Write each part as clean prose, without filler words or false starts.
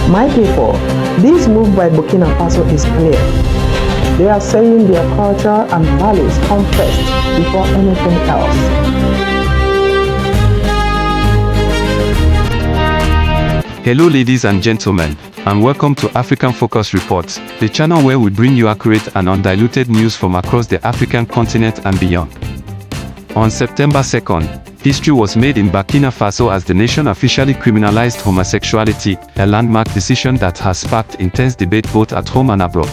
My people, this move by Burkina Faso is clear. They are saying their culture and values come first before anything else. Hello ladies and gentlemen, and welcome to African Focus Reports, the channel where we bring you accurate and undiluted news from across the African continent and beyond. On September 2nd, history was made in Burkina Faso as the nation officially criminalized homosexuality, a landmark decision that has sparked intense debate both at home and abroad.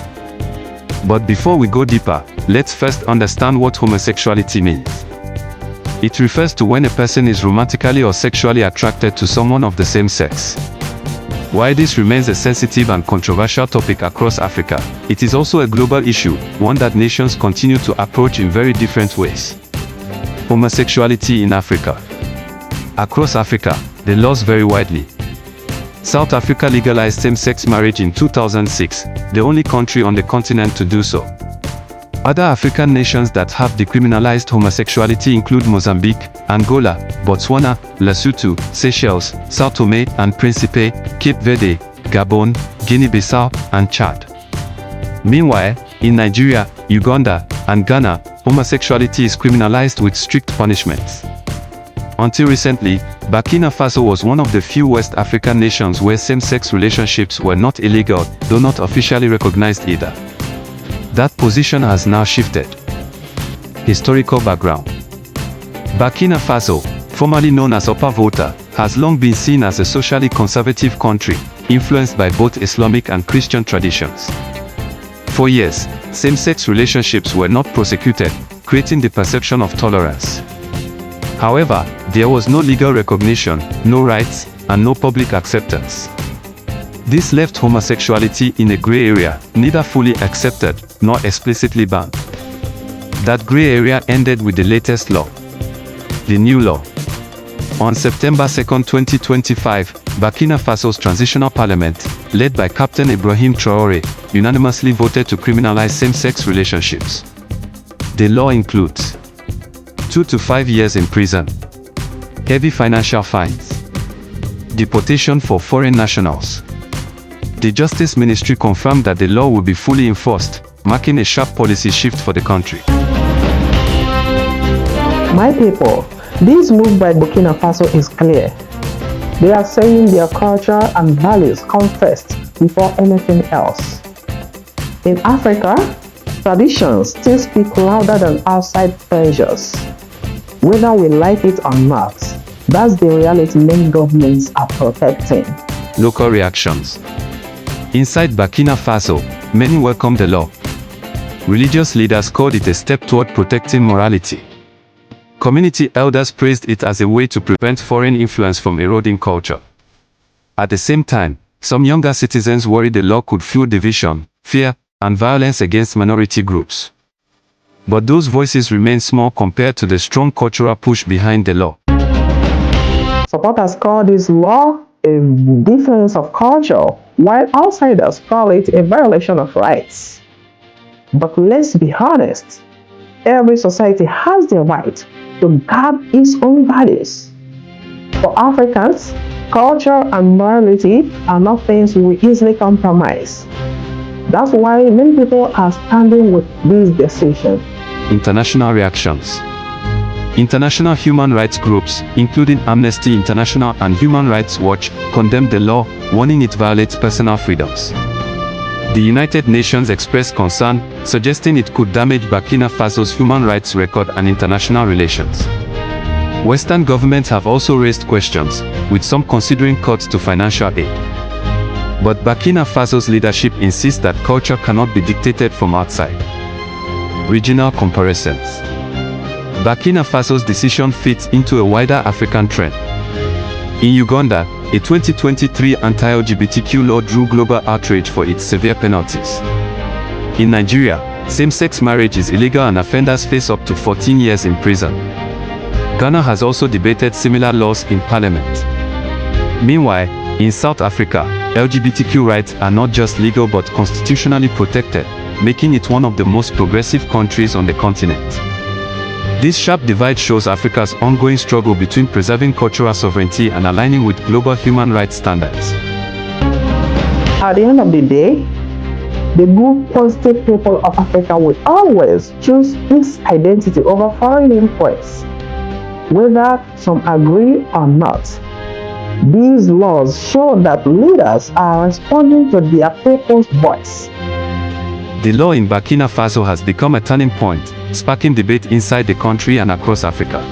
But before we go deeper, let's first understand what homosexuality means. It refers to when a person is romantically or sexually attracted to someone of the same sex. While this remains a sensitive and controversial topic across Africa, it is also a global issue, one that nations continue to approach in very different ways. Homosexuality in Africa. Across Africa, the laws vary widely. South Africa legalized same-sex marriage in 2006, the only country on the continent to do so. Other African nations that have decriminalized homosexuality include Mozambique, Angola, Botswana, Lesotho, Seychelles, São Tomé and Príncipe, Cape Verde, Gabon, Guinea-Bissau, and Chad. Meanwhile, in Nigeria, Uganda, and Ghana, homosexuality is criminalized with strict punishments. Until recently, Burkina Faso was one of the few West African nations where same-sex relationships were not illegal, though not officially recognized either. That position has now shifted. Historical background. Burkina Faso, formerly known as Upper Volta, has long been seen as a socially conservative country, influenced by both Islamic and Christian traditions. For years, same-sex relationships were not prosecuted, creating the perception of tolerance. However, there was no legal recognition, no rights, and no public acceptance. This left homosexuality in a gray area, neither fully accepted nor explicitly banned. That gray area ended with the latest law. The new law. On September 2, 2025, Burkina Faso's transitional parliament, led by Captain Ibrahim Traoré, unanimously voted to criminalize same-sex relationships. The law includes 2 to 5 years in prison, heavy financial fines, deportation for foreign nationals. The Justice Ministry confirmed that the law will be fully enforced, marking a sharp policy shift for the country. My people, this move by Burkina Faso is clear. They are saying their culture and values come first before anything else. In Africa, traditions still speak louder than outside pressures. Whether we like it or not, that's the reality many governments are protecting. Local reactions. Inside Burkina Faso, many welcomed the law. Religious leaders called it a step toward protecting morality. Community elders praised it as a way to prevent foreign influence from eroding culture. At the same time, some younger citizens worried the law could fuel division, fear, and violence against minority groups. But those voices remain small compared to the strong cultural push behind the law. Supporters call this law a defense of culture, while outsiders call it a violation of rights. But let's be honest, every society has the right to guard its own values. For Africans, culture and morality are not things we easily compromise. That's why many people are standing with this decision. International reactions. International human rights groups, including Amnesty International and Human Rights Watch, condemned the law, warning it violates personal freedoms. The United Nations expressed concern, suggesting it could damage Burkina Faso's human rights record and international relations. Western governments have also raised questions, with some considering cuts to financial aid. But Burkina Faso's leadership insists that culture cannot be dictated from outside. Regional comparisons. Burkina Faso's decision fits into a wider African trend. In Uganda, a 2023 anti-LGBTQ law drew global outrage for its severe penalties. In Nigeria, same-sex marriage is illegal and offenders face up to 14 years in prison. Ghana has also debated similar laws in parliament. Meanwhile, in South Africa, LGBTQ rights are not just legal but constitutionally protected, making it one of the most progressive countries on the continent. This sharp divide shows Africa's ongoing struggle between preserving cultural sovereignty and aligning with global human rights standards. At the end of the day, the good, positive people of Africa will always choose this identity over foreign influence, whether some agree or not. These laws show that leaders are responding to their people's voice. The law in Burkina Faso has become a turning point, sparking debate inside the country and across Africa.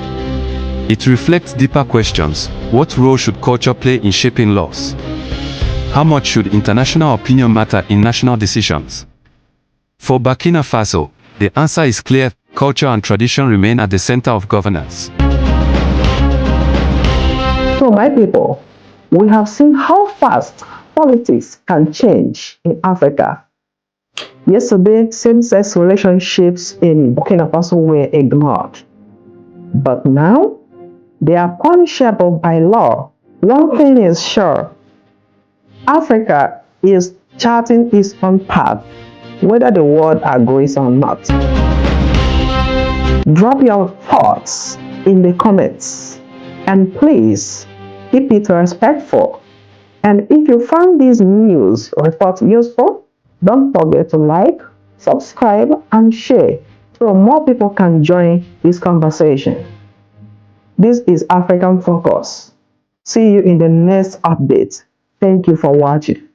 It reflects deeper questions. What role should culture play in shaping laws? How much should international opinion matter in national decisions? For Burkina Faso, the answer is clear: culture and tradition remain at the center of governance. So, my people, we have seen how fast politics can change in Africa. Yesterday, same-sex relationships in Burkina Faso were ignored. But now, they are punishable by law. One thing is sure: Africa is charting its own path, whether the world agrees or not. Drop your thoughts in the comments, and please keep it respectful. And if you found this news report useful, don't forget to like, subscribe, and share so more people can join this conversation. This is African Focus. See you in the next update. Thank you for watching.